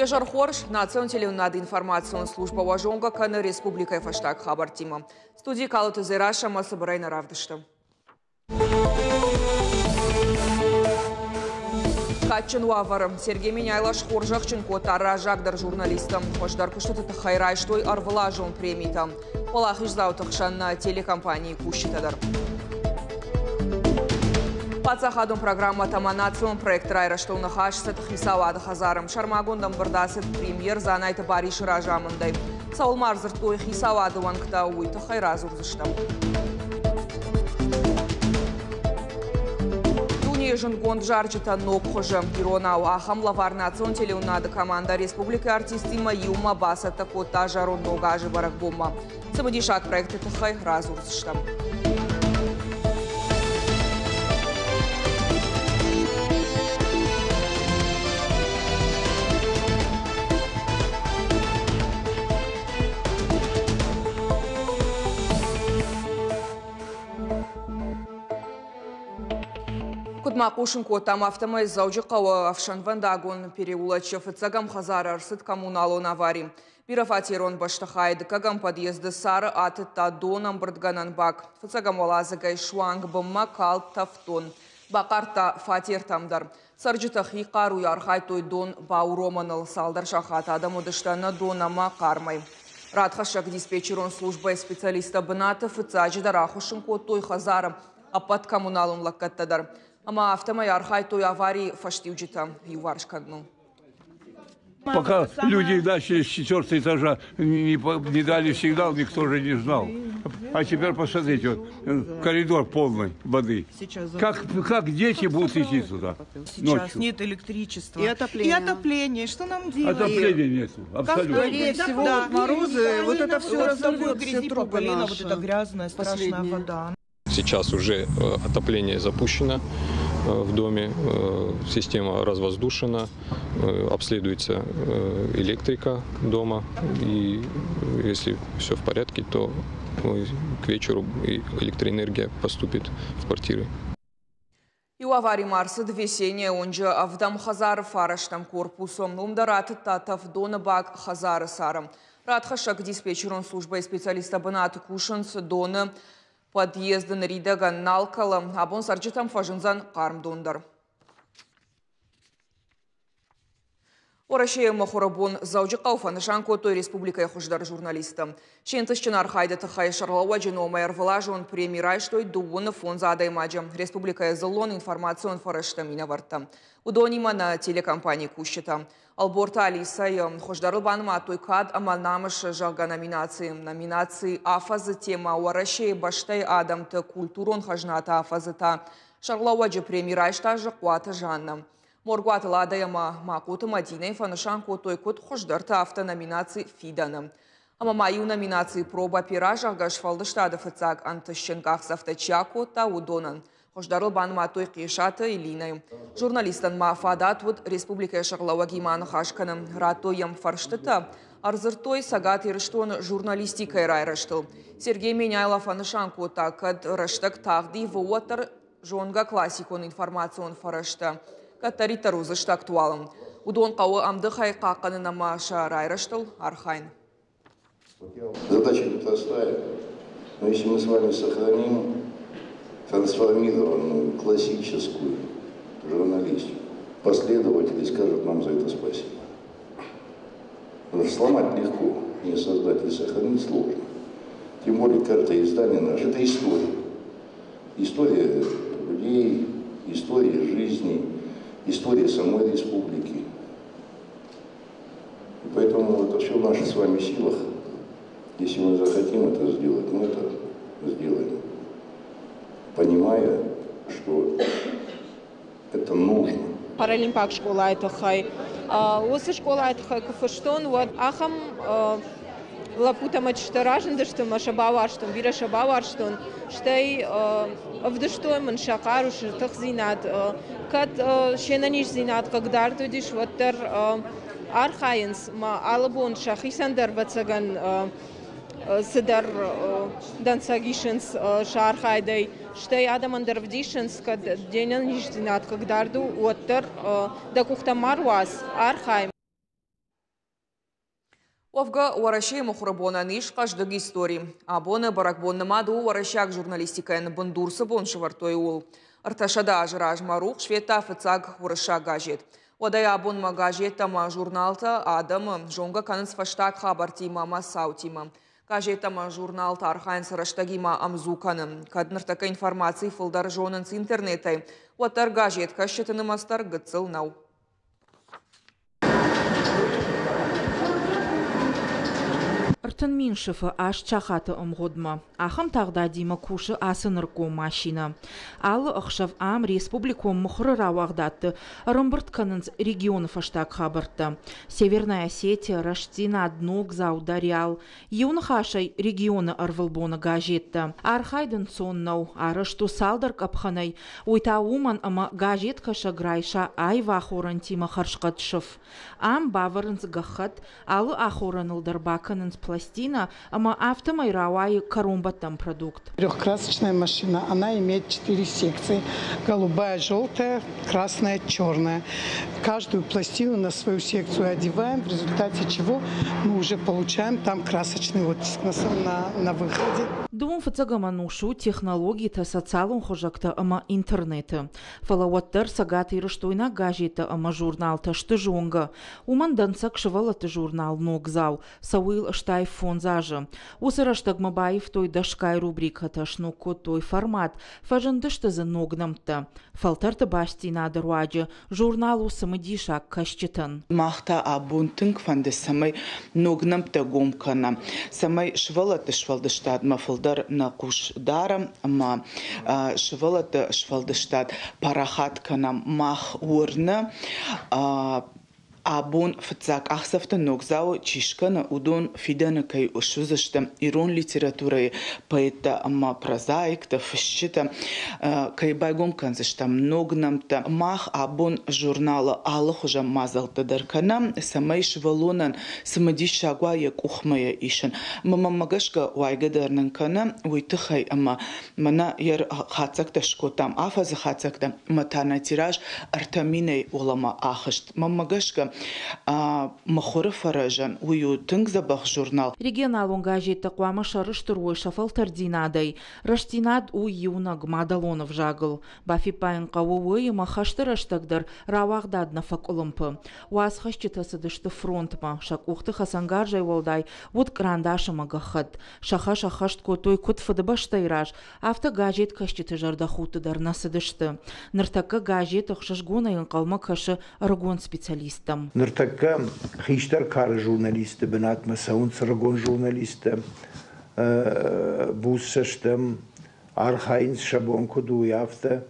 Пежар Хорш, национальная информационная служба Важонга, Кана Республика Фаштаг Хабар Тима. Студии Калуты Зираша, Масабарайна Равдышта. Катчин Ваваром, Сергей Меняйлаш Хоржахченко, Тара Жагдар журналистам. Хождар Куштата Хайрай, что и Арвалажон премиям. Полахиш Заутахшан на телекомпании Кущитадар. Пацахадон программа Таманацион проект Райра, что на хашсет Хисавада Хазаром. Шармагондам Бардасет премьер за Найта Бариш Ражамандай. Саул Марзер той Хисавада Ванкта Уита Хайразур заштам. Жнгонд жарчита нокхожа Иронау Ахам Лавар национ телеунада команда Республики артистима Юма Басата Кота Жаронно Гажи Баракбома. Самодишак проекта Тахай Разурсштам. Кудмакушенко там автомой заужикова Авшанвандагон переулочев Цагам Хазар Арсит коммуналон аварий. Пирафатирон Баштахайд Кагам подъезда Сара Атта Доном Брадгананбак. Цагам Валазагай Шуанг Бамма Кал Тафтон. Бакарта Фатир Тамдар. Сарджитах Хикару Ярхайтой Дон Бауроманал Салдар Шахата Адамудыштана Донама Кармай. Радхашак диспетчерон службы специалиста Бната Фицаджи Дарахушенко Той Хазара Апат коммуналон Лакаттадар. Ама автомой архайтой аварии фаштиуджита юваршкадну. Пока люди начали с 4-го этажа не дали сигнал, никто же не знал. А теперь посмотрите, вот, коридор полный воды. Как дети будут идти туда? Сейчас ночью? Нет электричества. И отопление. Что нам делать? Отопления нету, абсолютно. Скорее всего, вот морозы, вот это все разобьет, грязи все по трубы колено, вот наши. эта грязная, страшная Последние. вода. Сейчас уже отопление запущено в доме, система развоздушена, обследуется электрика дома. И если все в порядке, то к вечеру электроэнергия поступит в квартиры. И у аварии Марса весенняя онже Авдам Хазар Фараштам корпусом Умдарат Татав Донабак Хазар Сарам. Радхашак диспетчерон службы специалиста Банат Кушанс Дона подъезда Рида Налкала, абон сарджитам фажинзан Кармдондар. Орашея Махорабон Заужикауфа Нашанко той Республика Хождар журналистам. Шентышчын архайда Тахай Шарлауа Дженома Эрвалажон премирай, что и дуона фон Задаймаджа. Республика Зелон информацион фараштам инаварта. Удонима на телекомпании Кущита. Алборта Алисай Хождарылбан Матой Кад Аманамаш Жага номинации Афазы тема Орашея Баштай Адамта культурон хажната Афазыта. Шарлауа Джа премирай штажа Куата Жанна. Моргуат ладаяма Макута Мадина Фанашанко той кот Хождарта автономинации Фидана. Ама маю номинации проба пиража Гашфалда штада Фацаг Антощенках Сафтачако та Удонан. Хождарылбан Матой Кишата и Линай. Журналистан Мафадат вот Республика Шарлауа Гиман Хашканом Ратоем Фарштата. Арзыртой Сагат Ирштон журналистикой райраштыл. Сергей Меняйлов Фанашанко такад раштак Тавди Вуатер Жонга классикон информацион Фарашта. Катарита Рузышт актуалом. Удон Кауа Амдыхай Каканына Маша Райраштыл Архайн. Задача непростая, но если мы с вами сохраним трансформированную классическую журналистику, последователи скажут нам за это спасибо. Потому что сломать легко, не создать и сохранить сложно. Тем более карта издания наша – это история. История людей, история жизни. История самой республики. И поэтому это все в наших с вами силах. Если мы захотим это сделать, мы это сделаем. Понимая, что это нужно. Паралимпак школа это хай. Осы школа это хай кафештон. Вот ахам лапута мачтаражен дыштым машабаварштон, вирашабаварштон. Штай вдыштойман шакаруш тахзинат. Кад шенаниш зинат, когда артудиш ваттер архаинс ма алабон шахисандар вацаган сидар дансагишенс шархайдай штай адамандар вдишенс кад денаниш зинат, когда арду ваттер да кухта марвас архай. Овга уараши мухрабона ниш каждый истории. Абона баракбонна маду уарашак журналистика ен бандурса бон швартой ул. Арташада ажраж марух швета фацаг ураша гажет. Одая абон магажет тама журналта адам жонга канц фаштаг хабартима масаутима. Кажетама журналта архайн сараштагима амзуканым. Каднартака информации фылдар жонын с интернетай. Уатар гажет кашетаны мастар гыцыл нау. Артын Миншефы аш чахаты ымғодма. Ахым тағда дима кушы асынырко машина. Алы ұқшав ам республиком мұхры рауағдатты рымбыртканыныз регионы фаштак хабыртты. Северная Осетия, Раштина, Днок, Заударял. Еуны хашай регионы арвылбоны гажетті. Архайдын соннау, арышту салдар капханай. Ойта уман ама гажет каша грайша айва ахорантима харшқатшыв. Ам баварыныз гахат, алы ахоранылдар баканыныз пластина, ама автомайравай корумбатам продукт. Трехкрасочная машина. Она имеет 4 секции. Голубая, желтая, красная, черная. Каждую пластину на свою секцию одеваем, в результате чего мы уже получаем там красочный оттиск на выходе. Думам фацагаманушу технологии-то социалун хожакта ама интернеты. Фалауаттар сагаты ирыштойна газета ама журнал-то штыжонга. Уман дансак шывалаты журнал ногзау. Сауил штай фонзажы. Усыраштаг мабаев той дашкай рубрика-то шнуко той формат. Фажандышты за ногнам-то. Фалтар-то башти надыруаджы. Журналу самыдишак кашчетан. Махта абунтынг фанды самай ногнам-то гомкана. Самай швалаты швалдыштад мафылдар на куш дарам, ама швалаты швалдыштад парахаткана мах урна, Абон фцак ахсафта ногзау чишкана удон фидана кай ушузашта ирон литературы поэта ама прозаикта фщита кай байгом канзашта многнамта мах абон журнала алых уже мазалта даркана самай швалонан самадишагва як ухмая ишен мама магашка уайгадарнан кана уйтыхай ама мана яр хацакта шкотам афаза хацакта матана тираж артаминей улама ахышт мама магашка махоры фаражан ую тыңзабах журнал. Регионал он газета қуама шарыштыруы шафалтар динадай. Раштинад у юна гмадалонов жагыл. Бафипайн қауы махаштыраштагдар равағдадна факулымпы. Уаз хашчетасы дышты фронтма. Шак ухты хасангар жайвалдай вот грандашы магахат. Шаха-шахашт котой кутфыды баштайраж. Авто газет кашчеты жардахутыдар насыдышты. Ныртакка газет ұқшашгонайын қалма кашы аргон специалистам. Ныртакка хиштар кары журналисты бінат масаун сыргон журналисты бусаштым архайнс шабон куду яфта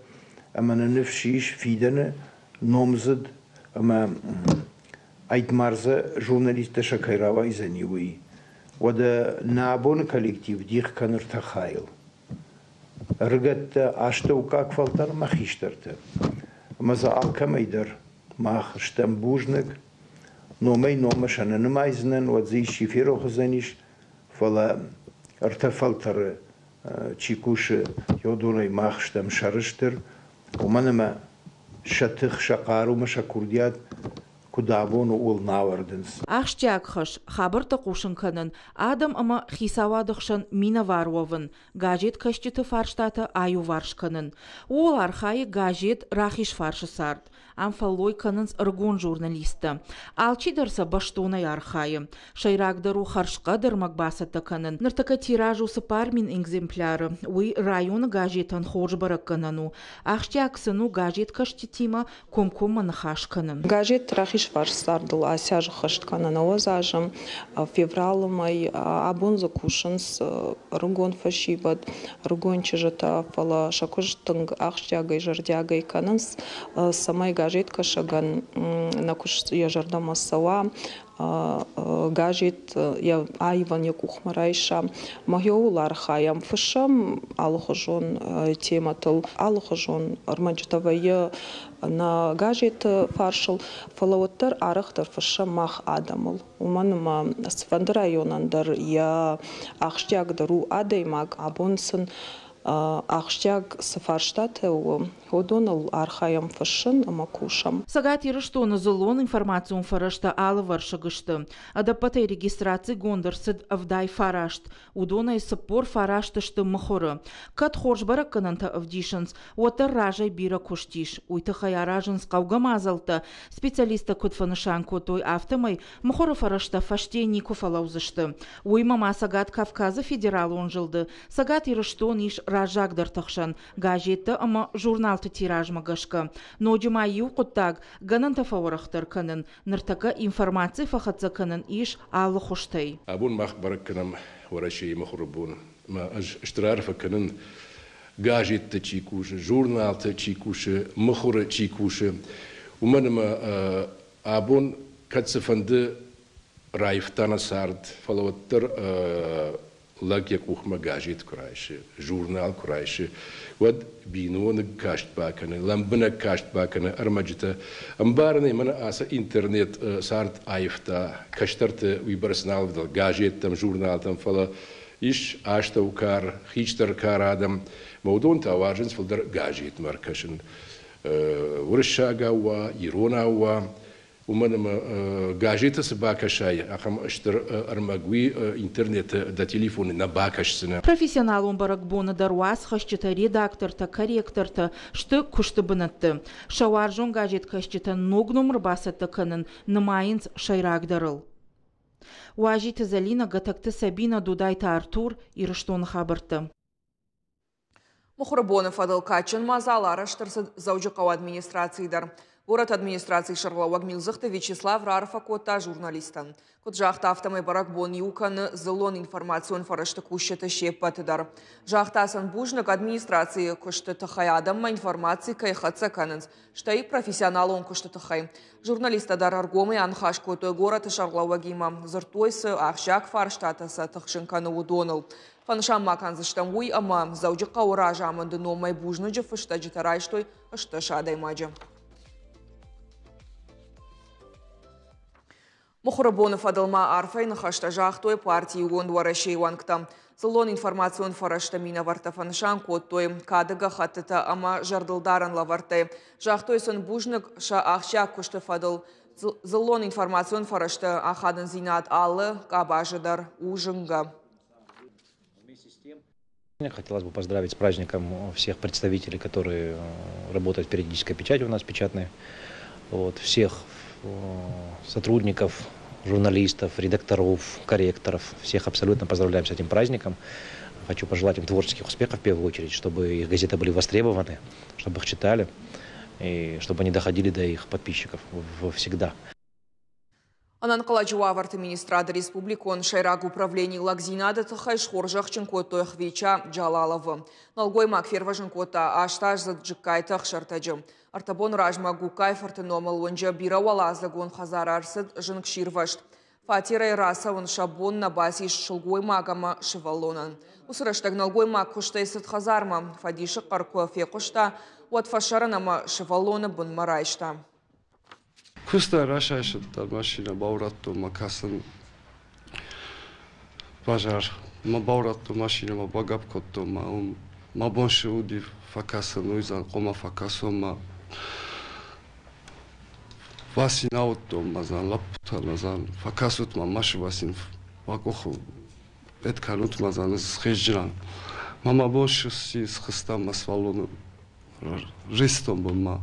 амана нефшиш фиданы номзыд ама айтмарза журналисты шакайрава изанивый вада набон коллектив дих каныртахайл рыгатта аштау как фалтар махиштарта маза алкамайдар мах штамбужник номей номашана намайзнен вот зей шиферо хозаниш фала артефалтары чикуши йодуной мах штам шарыштыр уманама шатых шакару машакурдият кудабону ол навардынс. Ахштягхаш хабарта кушынканын адам ама хисавадықшын мина варуовын газет кашчеты фарштаты аю варшканын. Ол архайы газет рахиш фаршы сард. Амфалой канынс ыргон журналисты. Алчидарса баштонай архайы. Шайрагдару харшқадыр макбасаты канын. Ныртака тиражу сыпармин экземпляры. Уй районы газетан хож баракканану. Ахштягсыну газет каштетима комкомманы хашканын. Газет рахиш фарштардыл асяжы хаштканана озажым. Февралымай абон закушынс ыргон фашибад. Ыргон чыжыта фала шакуштынг ахштягай жардягай канынс самай газетка шаган на куш я жардама сала газет я айван я кухмарайша магиолар хаям фышам алхожон тематыл алхожон арманчтавая на газет фаршыл фалауаттар арыхтар фышам мах адамыл уманыма свандыр районандар я ахштягдару адаймак абонсын ахштяг сафарштате ходон архаям фашин амакушам. Сагат ирыштоны зылон информацион фарашта алы варшагышты. Адапатай регистрации гондырсыд авдай фарашт. Удона и саппор фараштышты махоры. Кат хоржбара кананта авдишынс. Уатар ражай бира куштиш. Уйты хаяражынс каугама азалты. Специалиста кутфанышан котой автомай махоры фарашта фаштейни куфалаузышты. Уймама Сагат Кавказы федерал он жылды. Сагат ирыштон иш ражагдар тахшан. Газетті ама журналты тиражмагашка. Ноджима юқыттаг гананта фаворахтар канын. Ныртака информация фахатса канын иш алы хоштай. Абун махбарак канам ورشي مخربون ما اشترار فكنن جاجت تشيكوش جورنال تشيكوش مخور تشيكوش ومن ما أبون كتسفند رايفتانا سارد فلوتر لاجيك وخما جاجت كرايش جورنال كرايش ود بينون كاشت باكنا لمبنا كاشت باكنا أرمجته أمبارني من أسا إنترنت سارد أيفتا كشترت ويبرسنال بدل جاجت تم جورنال تم فلا إيش عشتا وكار خيشتر كار آدم موضوع تواجنس فلدر جاجت مركشن ورشاقا وا يرونا وا ومن جاجت سباكشاي أخم أشتر أرمجوي إنترنت دا تليفون نباكش سنة. Профессионал он баракбона дарвас хащита редактор-та корректор-та что куштыбынатты. Шаваржон гажет хащита ногнум рбасатта канын намайынц шайрагдарыл. Уажита Залина гатакты Сабина Дудайта Артур ирыштон хабырты. Мухрабонов Адыл Качин мазалары штырсы заужықау администрацийдар. Город администрации Шарлауаг Милзыхты Вячеслав Рарфа кота журналистан. Кот жақта автомай барак бон юканы зылон информацион фарашты кушеты шеппатыдар. Жақтасын бужнық администрации кушты тахай адамма информации кайхатса канынс. Штай профессионал он кушты тахай. Журналистадар аргомы анхаш котой город Шарлауагима. Зыртойсы ахшак фарштатаса тахшынканы удоныл. Фаншам маканзыштан уй ама заужыққа ура жамынды номай бужны жыфышта житарайштой ышты шадай маджы. Мухрабонов Адылма Арфайн хашта жахтой партии гондуара шейвангта. Зылон информацион фарашта мина вартафаншан коттой кадыга хаттыта ама жардылдаран лавартай. Жахтой сын бужнык ша ахшак кушты фадыл. Зылон информацион фарашта ахадын зинат аллы кабажыдар ужынга. Хотелось бы поздравить с праздником всех представителей, которые работают в периодической печати у нас печатной. Вот, всех сотрудников, журналистов, редакторов, корректоров. Всех абсолютно поздравляем с этим праздником. Хочу пожелать им творческих успехов в первую очередь, чтобы их газеты были востребованы, чтобы их читали и чтобы они доходили до их подписчиков всегда. Анан Каладжуаварты министрады республикон шайраг управлений Лагзинады тахайш хоржахчин котой хвича Джалаловы. Налгой макферважин кота аштаж заджикайтах шартаджым. Артабон ражма гукай фартеномал онжа биравалазы гон хазарарсыд жынкширвашт. Фатирай раса он шабон на базе шылгой магама шивалонан. Усыраштаг налгой маг куштайсыд хазарма. Фадиши каркуа фекушта, уат фашаранама шивалона бун марайшта. Куста рашайшыд машина бауратту макасын пожар. Ма бауратту машина ма багап котту ма бонши уди факасын уйзан кома факасу ма васин аутту мазан лаппутан мазан факасут ма маши васин вакоху этканут мазан схежжиран. Мама бонши си схыстан ма свалуну ристон бу ма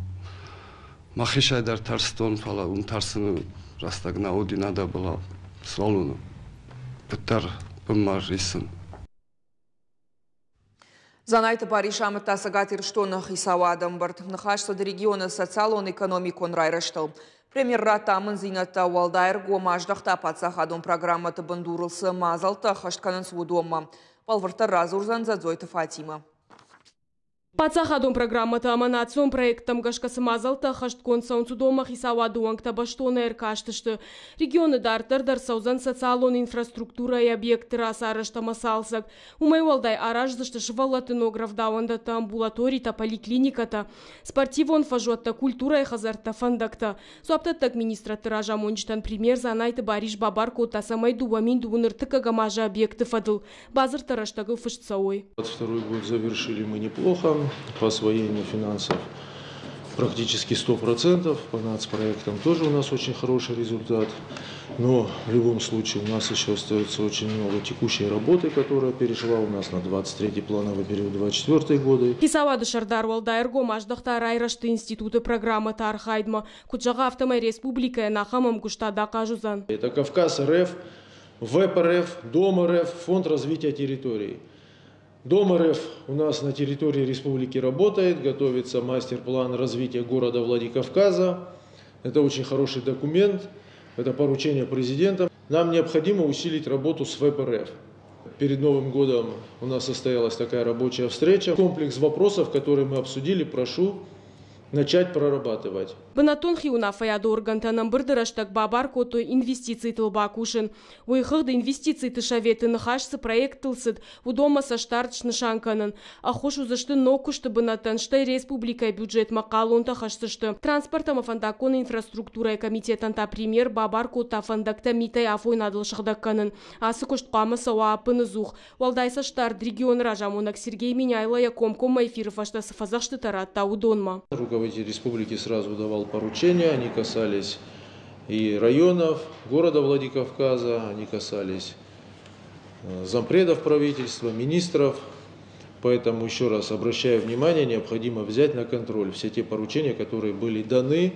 Махишайдар тарстон фала тарсыны растагна оди надо было свалуну. Пытар бумар исын. Занайты Паришамы тасагат ирштона хисавадам барт. Нахашсады региона социалон экономикон райраштал. Премьер ратамын зинатта валдайр гомаждахта пацахадон программаты бандурылсы мазалта хаштканын свудома. Палварта разурзан задзойты Фатима. Пацахадон программата аманацион проектом гашкасымазалта хашткон саунцудома хисавадуангта баштона эркаштышты. Регионы дар саузан социалон инфраструктура и объекты расарышта масалсак. Умайвалдай араждышты швалатынограф давандата амбулаторита поликлиниката. Спортивон фажуатта культура и хазарта фандакта. Суаптат администратор ажамончтан пример занайты бариш бабарко тасамай дубамин дубуныртыка гамажа объекты фадыл. Базар тараштагыл фыштсауой. 22 год завершили мы неплохо. По освоению финансов практически 100%. По нацпроектам тоже у нас очень хороший результат. Но в любом случае у нас еще остается очень много текущей работы, которая перешла у нас на 23-й плановый период, 24-й годы. Кисавады шардар валдайрго маждахта райрашты институты программы тархайдма. Куджага автомай республика нахамам гуштада кажузан. Это Кавказ РФ, ВЭП РФ, Дом РФ, Фонд развития территорий. Дом РФ у нас на территории республики работает, готовится мастер-план развития города Владикавказа. Это очень хороший документ, это поручение президента. Нам необходимо усилить работу с ВЭП РФ. Перед Новым годом у нас состоялась такая рабочая встреча. Комплекс вопросов, которые мы обсудили, прошу начать прорабатывать. Бынатон хиуна фаяды органтанам бырдыраштак бабар кото инвестиций тылбакушин. Уйхыгда инвестиций тышаветы нахашсы проект тылсыд, удома со штартшны шанканын. Ахош узашты нокушты бынатан, штай республика бюджет макалон тахашсышты. Транспортама фандакон инфраструктура комитетанта пример бабар кота фандакта митай афой надылшыхдакканын. Асы куштқамы сауа апыны зух. Валдайса штарт регион ражамонак Сергей Миняйлая комкома эфиров аштасы фазашты таратта удонма. Руководитель республики сразу давал поручения, они касались и районов, города Владикавказа, они касались зампредов правительства, министров. Поэтому еще раз обращаю внимание, необходимо взять на контроль все те поручения, которые были даны,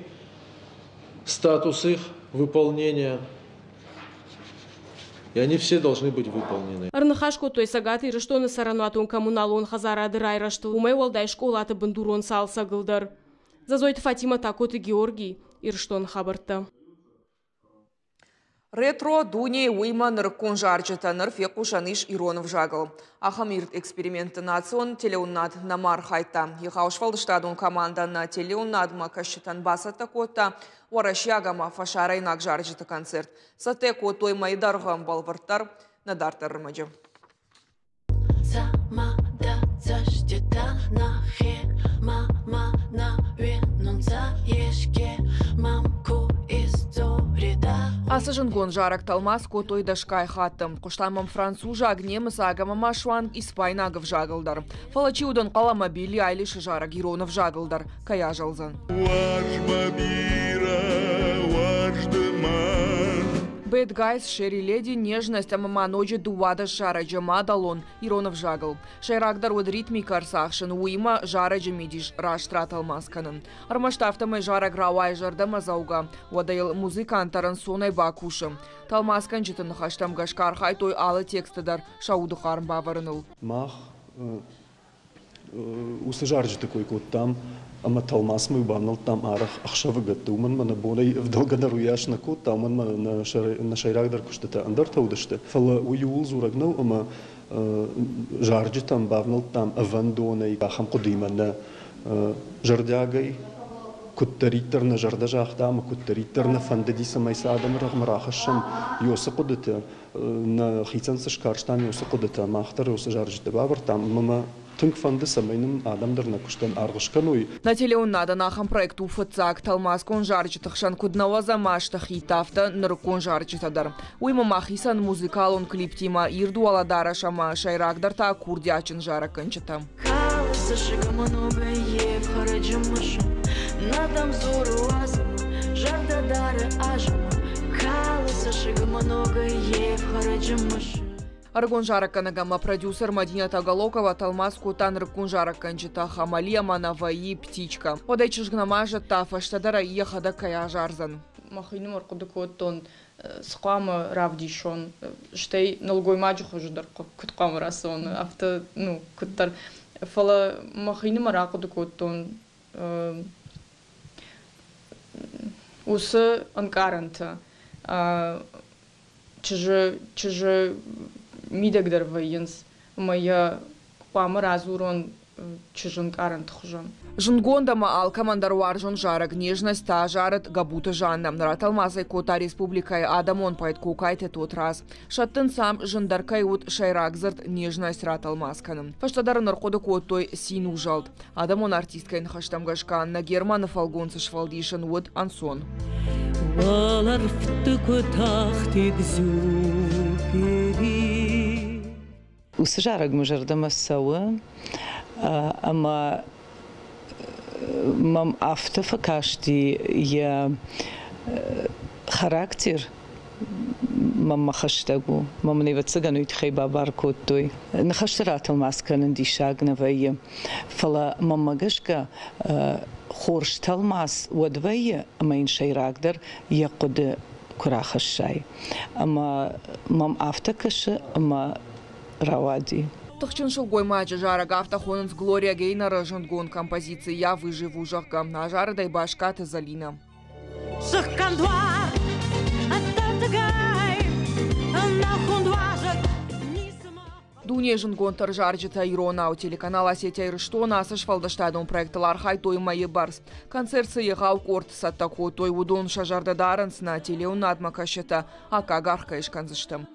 статус их выполнения. И они все должны быть выполнены. Арнахашко той сагаты рыштоны сарануатун коммуналон хазарады райрашты. Умай валдай школаты бандурон салса гылдар. Зазойты Фатима Такоты Георгий Ирштон хабарта. Ретро дуне уйма ныркун жарчыта нырфе кушаныш Иронов жагыл. Ахамирт эксперименты национ телеуннад намар хайта. Ехаушвалдыштадун команда на телеуннадма кашчытан басата кота. Уарашягама фашарайнак жарчыта концерт. Сатеко той майдаргам балвартар надартар рымаджы. Асыжынгон жарак талмас котой дашкай хаттым. Куштамам францужа агнемы сагама машуан испайнагов жагылдар. Фалачиудан каламобили айлиши жарак Иронов жагылдар. Кая жалзан. Бэд гайс шери леди нежность амама ночи дуада шара джама далон Иронов жагыл. Шайрагдар од ритми карсахшын уйма жара джамидиш раштра талмасканын. Армаштафтамай жара гравай жарда мазауга. Уадайл музыкантаран сонай бакушым. Талмаскан житын хаштам гашкар хай той алы текстадар шауды харм баварыныл. Мах усы жаржы такой кот там. Ама талмас мы банал там арах ахшавы гаттуман мана болай в долгонаруяш на кот там на шайрагдар куштата андар таудышты. Фала уюл зурагнал ама жаржы там бавнал там авандонай ахам кудимана жардягай куттаритер на жардажах там куттаритер на фандадиса майсадам рахмарахашам йоса кудата на хицан сашкарштан йоса кудата махтар йоса жаржы бавар там мама Тынк фанды самайным адамдар на куштан аргышканой. На телеуннада нахам проекту фыцак талмаскон жарчытахшан куднава замаштах и тафта ныркон жарчытадар. Уйма махисан музыкалон клиптима ирду аладара шама шайрагдар та курдячын жара кынчыта. Аргон жараканагама продюсер Мадина Тагалокова талмаску танрыкун жараканчыта Хамалия Манаваи птичка. Одай чыжгнамажа тафаштадара ехада кая жарзан. Махайным аркудыкоттон сқамы равдишон. Штей налгой маджу хожудар куткам расон. Авто куттар фала махайным аркудыкоттон усы анкаранта. Чыжы Мидагдар военс моя пама разурон чижын карант хужан. Жунгондама ал командаруар жон жараг нежность та жарат габута жанна. Раталмазай кота республикай адамон пайт кукайте тот раз. Шаттын сам жындаркай ут шайрагзырт нежность раталмасканым. Паштадарын арқоды котой син ужалд. Адамон артисткайн хаштамгашкан на Германов алгонцы швалдишын ут ансон. Усжараг мужардама сауа, ама мам автофакашти я характер мам хаштагу мам не вацгану итхай бабар коттой нахаштрат маскан дишагнавая фала мамагашка хорш талмас wadвая майн шайрагдер якуд курахашай ама мам автокаш ама равади Тахчиншил гоймаджа жара гафта хоненс Глория Гейнера жунгон композиции «Я выживу жахка» на жара дай башка Тазалина. Дуне жунгон торжарджита Ирона у телеканала Сетя Ирштона сашфалдаштадон проекталар хай той майы барс. Концерт сыйгау корт саттако той удон шажарда даранс на телеун адмакашета ака гарка ишканзыштым.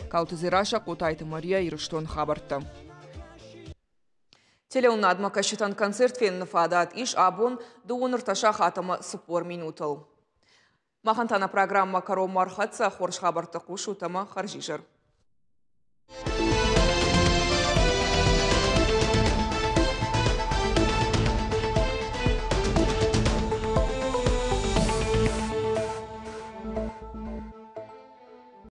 Каутызираша Котайта Мария Ирштон хабарта. Телеун адмакашетан концерт фен фадат иш абон дууныр таша хатама спор минутал. Махантана программа Каро Мархатса хорш хабарта кушутама харжижар.